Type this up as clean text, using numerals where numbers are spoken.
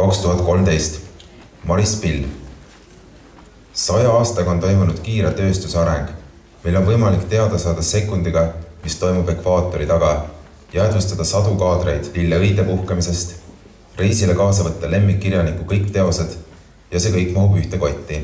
2013. Maris Pill. 100 aastaga on toimunud kiire tööstusareng. Meil on võimalik teada saada sekundiga, mis toimub ekvaatori taga, jäädvustada sadu kaadreid lille õide puhkamisest, reisile kaasa võtta lemmikkirjaniku kõik teosed ja see kõik mahub ühte kotti.